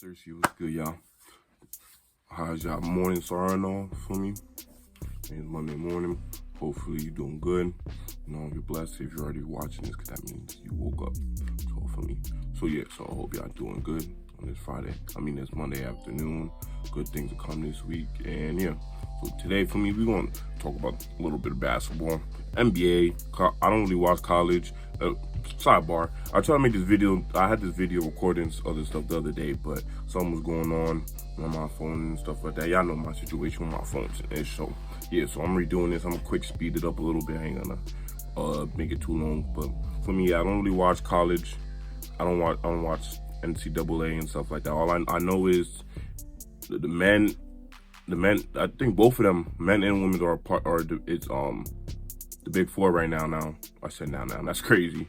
Thirsty, what's good, y'all? How's y'all morning starting off for me? It's Monday morning. Hopefully you're doing good. You know, you're blessed if you're already watching this, because that means you woke up. So for me. So yeah, so I hope y'all doing good on this this Monday afternoon. Good things to come this week. And yeah, so today for me, we're going to talk about a little bit of basketball. NBA, I don't really watch college. Sidebar, I tried to make this video. I had this video recording other stuff the other day, but something was going on my phone and stuff like that. Y'all know my situation with my phone. So yeah, so I'm redoing this. I'm gonna quick speed it up a little bit. I ain't gonna make it too long. But for me, I don't really watch college. I don't watch NCAA and stuff like that. All I know is the men. I think both of them, men and women, are the big four right now. I said now. That's crazy.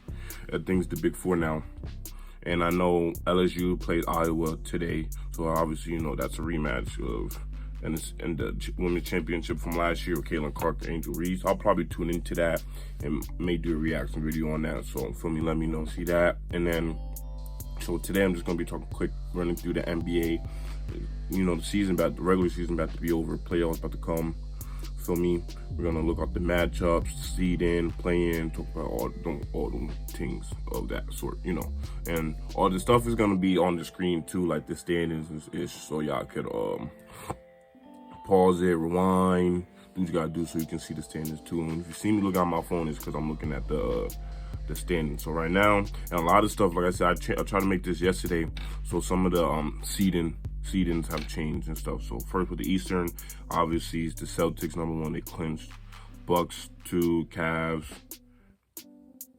I think it's the big four now. And I know LSU played Iowa today. So obviously, you know, that's a rematch of and the women's championship from last year with Caitlin Clark, Angel Reese. I'll probably tune into that and may do a reaction video on that. So for me, let me know, see that. And then, so today I'm just going to be running through the NBA. You know, the regular season about to be over. Playoffs about to come. Feel me? We're gonna look up the matchups, seed in, play in, talk about all them things of that sort, you know. And all the stuff is gonna be on the screen too, like the standings is so y'all could pause it, rewind, things you gotta do so you can see the standings too. And if you see me look at my phone, it's because I'm looking at the standings. So right now, and a lot of stuff, like I said, I tried to make this yesterday, so some of the seedings have changed and stuff. So first with the Eastern, obviously it's the Celtics #1, they clinched. Bucks 2, Cavs,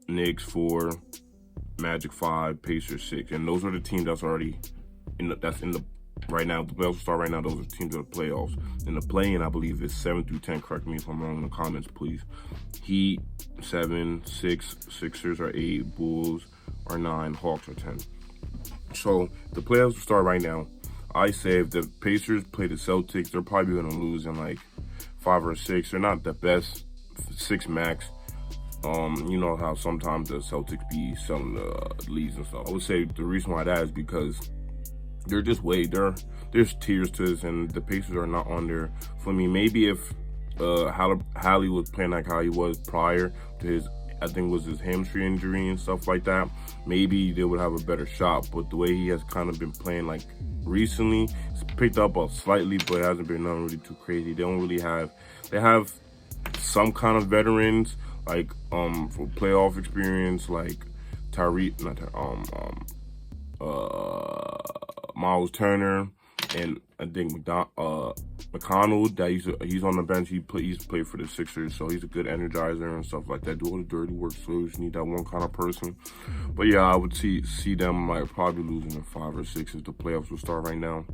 Knicks 4, Magic 5, Pacers 6, and those are the teams that's already right now. The playoffs start right now. Those are teams of the playoffs. In the play-in, I believe it's 7 through 10. Correct me if I'm wrong in the comments, please. Heat 7, 6, Sixers are 8, Bulls are 9, Hawks are 10. So the playoffs start right now. I say if the Pacers play the Celtics, they're probably going to lose in like 5 or 6. They're not the best, 6 max. You know how sometimes the Celtics be selling the leads and stuff. I would say the reason why that is because they're just there's tiers to this, and the Pacers are not on there. For me, maybe if Hallie was playing like how he was prior to his, I think it was his hamstring injury and stuff like that, maybe they would have a better shot. But the way he has kind of been playing like recently, it's picked up slightly, but it hasn't been nothing really too crazy. They have some kind of veterans like for playoff experience, like Miles Turner, and I think McConnell, that he's on the bench. He's played for the Sixers, so he's a good energizer and stuff like that. Do all the dirty work, so you just need that one kind of person. But yeah, I would see them like probably losing in 5 or 6 as the playoffs will start right now.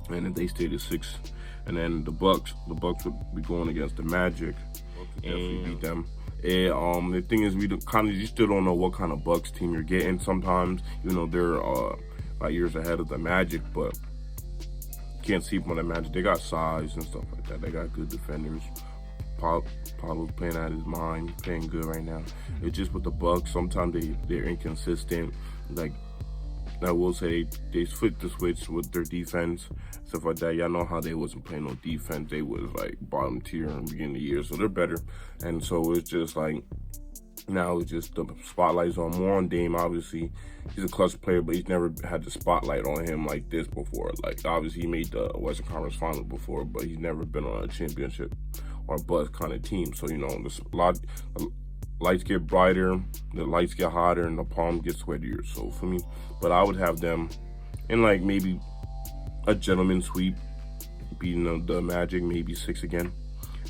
And if they stay at 6, and then the Bucks would be going against the Magic, definitely beat them. And the thing is, you still don't know what kind of Bucks team you're getting. Sometimes, you know, they're like years ahead of the Magic, but can't see from the Magic. They got size and stuff like that. They got good defenders. Paulo's playing out of his mind, playing good right now. It's just with the Bucks, sometimes they're inconsistent. Like I will say, they flipped the switch with their defense, stuff like that. Y'all know how they wasn't playing no defense. They was like bottom tier in the beginning of the year, so they're better. And so it's just like, now it's just the spotlight's on more on Dame. Obviously, he's a clutch player, but he's never had the spotlight on him like this before. Like, obviously, he made the Western Conference Finals before, but he's never been on a championship or bust kind of team. So, you know, the lights get brighter, the lights get hotter, and the palm gets sweatier. So, for me, but I would have them in like maybe a gentleman sweep, beating the Magic, maybe 6 again.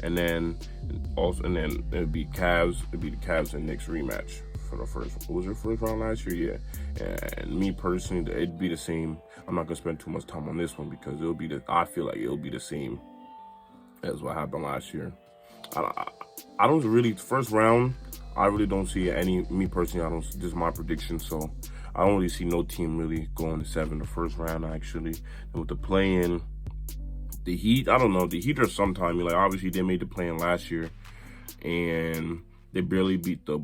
And then it'd be the Cavs and Knicks rematch for the first. What was their first round last year? Yeah. And me personally, it'd be the same. I'm not gonna spend too much time on this one because I feel like it'll be the same as what happened last year. I don't really, first round, I really don't see any. Me personally, this is my prediction, so I don't really see no team really going to 7 the first round actually. And with the play-in, the Heat, I don't know. The Heat are sometime, like, obviously they made the play-in last year, and they barely beat the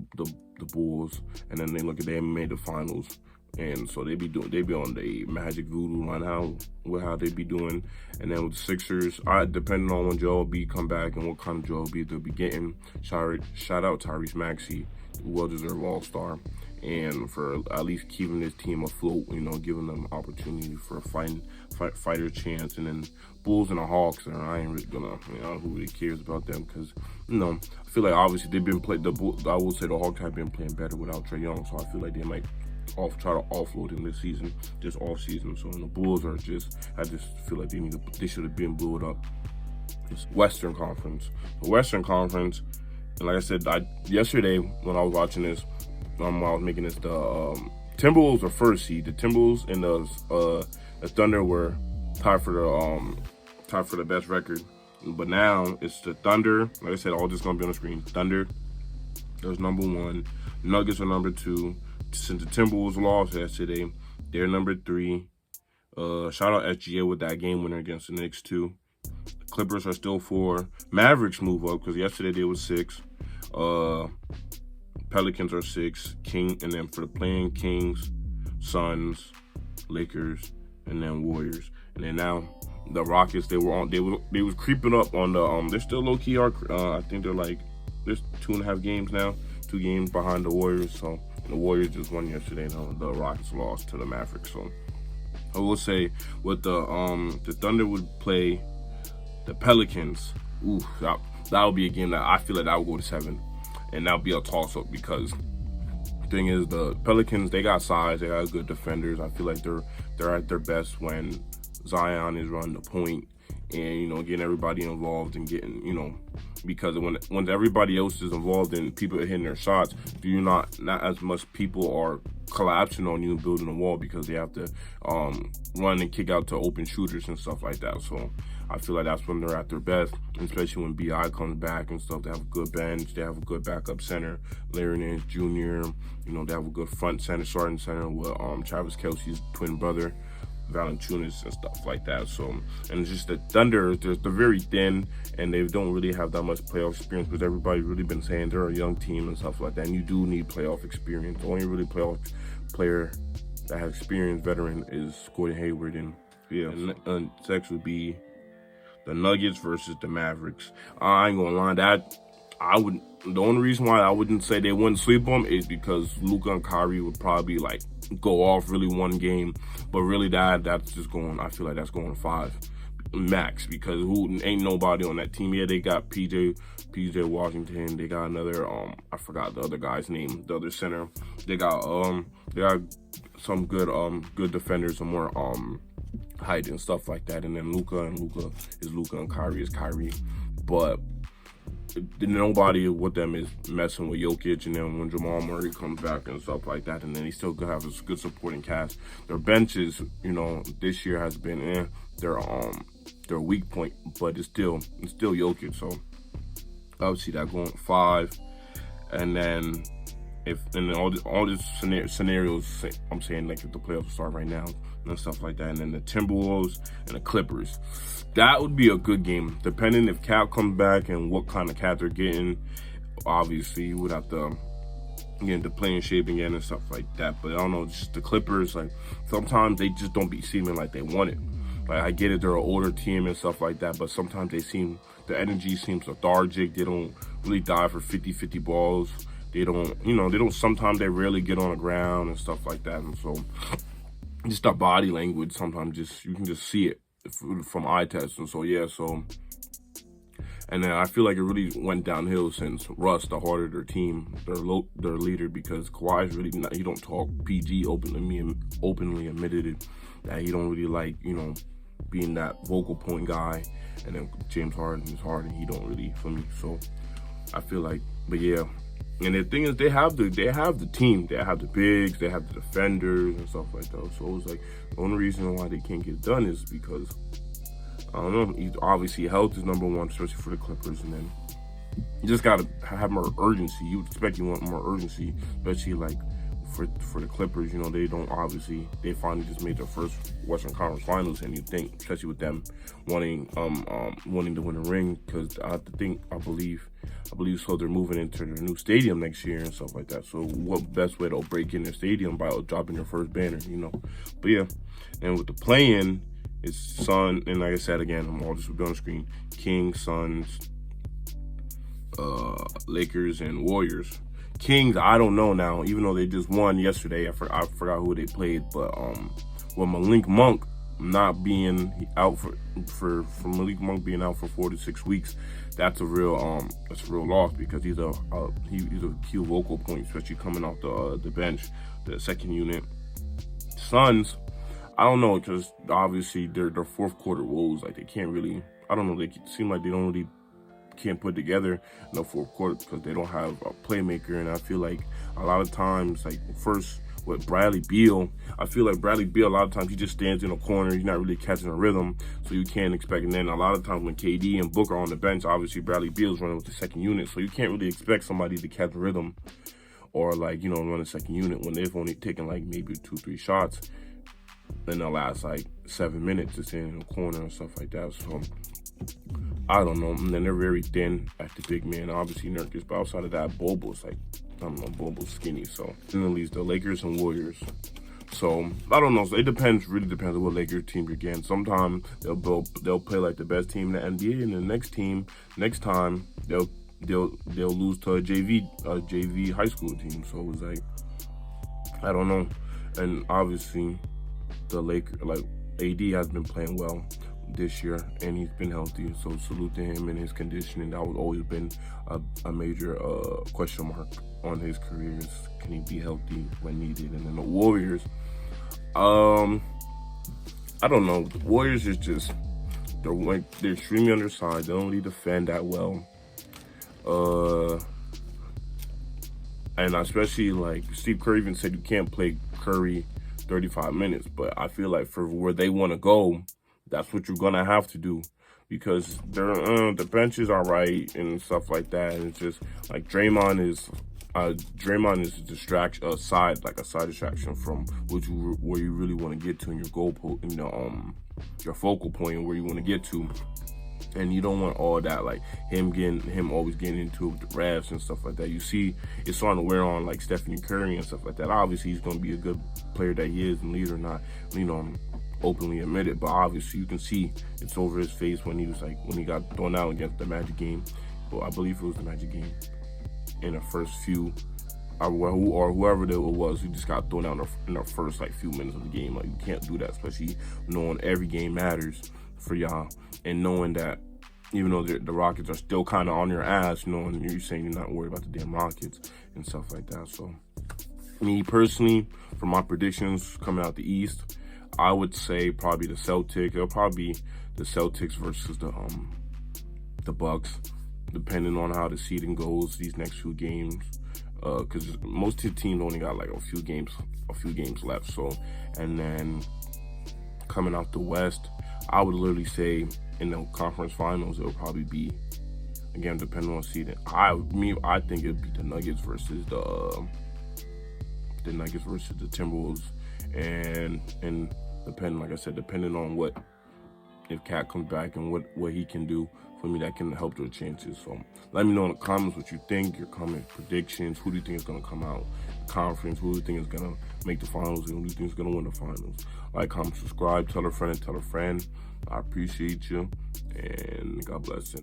Bulls, and then they made the finals. And so they be on the Magic Voodoo line how they be doing. And then with the Sixers, depending on when Joel B come back and what kind of Joel B they'll be getting. Shout out Tyrese Maxey, well-deserved All-Star, and for at least keeping this team afloat, you know, giving them opportunity for a fighter chance. And then Bulls and the Hawks, and I ain't really gonna, you know, who really cares about them, because, you know, I feel like obviously they've been playing, I will say the Hawks have been playing better without Trae Young, so I feel like they might try to offload him this season, just off season. So the Bulls I just feel like they should have been blew up. It's Western Conference. The Western Conference, and like I said, yesterday when I was watching this, while I was making this, the Timberwolves are first seed. The Timberwolves and the Thunder were tied for the best record. But now it's the Thunder. Like I said, all just gonna be on the screen. Thunder, there's number 1. Nuggets are number 2. Since the Timberwolves lost yesterday, they're number 3. Shout out SGA with that game winner against the Knicks too. The Clippers are still 4. Mavericks move up because yesterday they were 6. Pelicans are 6. And then for the playing Kings, Suns, Lakers, and then Warriors. And then now the Rockets, they was creeping up on the they're still low key. I think there's 2.5 games now, 2 games behind the Warriors. So the Warriors just won yesterday. The Rockets lost to the Mavericks. So I will say with the Thunder would play the Pelicans. Ooh, that would be a game that I feel like that would go to 7, and that would be a toss-up, because the thing is, the Pelicans, they got size, they got good defenders. I feel like they're at their best when Zion is running the point and, you know, getting everybody involved and getting, you know, because when everybody else is involved and people are hitting their shots, not as much people are collapsing on you and building a wall, because they have to run and kick out to open shooters and stuff like that. So I feel like that's when they're at their best, especially when BI comes back and stuff. They have a good bench, they have a good backup center, Larry Nance Jr., you know, they have a good front center, starting center with Travis Kelce's twin brother, Valanciunas, and stuff like that. So, and it's just the Thunder, they're very thin, and they don't really have that much playoff experience, because everybody's really been saying they're a young team and stuff like that, and you do need playoff experience. The only really playoff player that has experience, veteran, is Gordon Hayward. And yeah, and next would be the Nuggets versus the Mavericks. I ain't gonna lie, the only reason why I wouldn't say they wouldn't sweep them is because Luka and Kyrie would probably like go off really one game, but really that's just going, I feel like that's going 5 max, because ain't nobody on that team. Yeah, they got PJ Washington, they got another I forgot the other guy's name, the other center. They got some good defenders, some more height and stuff like that. And then Luka is Luka, and Kyrie is Kyrie. But nobody with them is messing with Jokic. And then when Jamal Murray comes back and stuff like that, and then he still could have a good supporting cast. Their benches, you know, this year has been their weak point, but it's still Jokic. So I would see that going 5. And then all these scenarios, I'm saying, like, if the playoffs start right now and stuff like that, and then the Timberwolves and the Clippers, that would be a good game, depending if Cat comes back and what kind of Cat they're getting. Obviously, you would have to get into playing shape again and stuff like that. But I don't know, just the Clippers, like, sometimes they just don't be seeming like they want it. Like, I get it, they're an older team and stuff like that, but sometimes the energy seems lethargic. They don't really dive for 50-50 balls. Sometimes they rarely get on the ground and stuff like that. And so just the body language, sometimes you can just see it from eye tests. And so, yeah, and then I feel like it really went downhill since Russ, the heart of their team, their leader, because Kawhi's really not, he don't talk. PG openly admitted it, that he don't really like, you know, being that vocal point guy. And then James Harden is Harden, he don't really, for me. So I feel like, but yeah. And the thing is, they have the team, they have the bigs, they have the defenders and stuff like that. So it's like, the only reason why they can't get it done is because, I don't know, obviously health is number 1, especially for the Clippers. And then you just gotta have more urgency. You would expect you want more urgency, especially like for the Clippers, you know, they finally just made their first Western Conference Finals, and you think, especially with them wanting to win a ring, because I believe so they're moving into their new stadium next year and stuff like that. So what best way to break in their stadium by dropping their first banner, you know? But yeah, and with the play-in, it's Sun, and like I said again, I'm all just on the screen: Kings, Suns, Lakers, and Warriors. Kings, I don't know now, even though they just won yesterday. I forgot who they played, but with Malik Monk not being out for Malik Monk being out for 4 to 6 weeks, that's a real loss, because he's a key vocal point, especially coming off the bench, the second unit. Suns, I don't know, because obviously their fourth quarter woes, like they can't really, I don't know, they seem like they don't really can't put together in the fourth quarter because they don't have a playmaker. And I feel like a lot of times, like first with Bradley Beal, I feel like Bradley Beal, a lot of times he just stands in a corner, he's not really catching a rhythm, so you can't expect. And then a lot of times when KD and Booker are on the bench, obviously Bradley Beal's running with the second unit, so you can't really expect somebody to catch a rhythm or, like, you know, run a second unit when they've only taken like maybe 2-3 shots in the last like 7 minutes to stand in a corner and stuff like that. So I don't know. And then they're very thin at the big man. Obviously Nurkic, but outside of that, Bobo's like, I don't know, Bobo's skinny. So and at least the Lakers and Warriors. So I don't know. So it depends. Really depends on what Lakers team you're getting. Sometimes they'll play like the best team in the NBA, and the next time they'll lose to a JV high school team. So it's like, I don't know. And obviously the Lakers, like AD has been playing well this year, and he's been healthy, so salute to him and his conditioning. That was always been a major question mark on his career. Can he be healthy when needed? And then the Warriors, I don't know. The Warriors is just, they're extremely undersized. They don't really defend that well. And especially like Steve Kerr even said you can't play Curry 35 minutes, but I feel like for where they want to go, that's what you're gonna have to do, because the bench is all right and stuff like that. And it's just like Draymond is a distraction, a side distraction from where you really want to get to in your goal post, your focal point, where you want to get to. And you don't want all that, like him always getting into it with the refs and stuff like that. You see it's starting to wear on like Stephen Curry and stuff like that. Obviously he's gonna be a good player that he is and leader, not, openly admit it, but obviously you can see it's over his face when he got thrown out against the Magic game. Well, I believe it was the Magic game in the first few, or whoever it was, who just got thrown out in the first like few minutes of the game. Like, you can't do that, especially knowing every game matters for y'all, and knowing that even though the Rockets are still kind of on your ass, knowing you're saying you're not worried about the damn Rockets and stuff like that. So me personally, for my predictions coming out the East, I would say probably the Celtics. It'll probably be the Celtics versus the Bucks, depending on how the seeding goes these next few games. Because most of the teams only got like a few games left. So, and then coming out the West, I would literally say in the conference finals, it'll probably be, again, depending on seeding. I think it'd be the Nuggets versus the Timberwolves, and depending, like I said, depending on if Cat comes back and what he can do for me, that can help their chances. So let me know in the comments what you think, your comment predictions. Who do you think is going to come out conference? Who do you think is going to make the finals? And who do you think is going to win the finals? Like, comment, subscribe, tell a friend, I appreciate you, and God bless.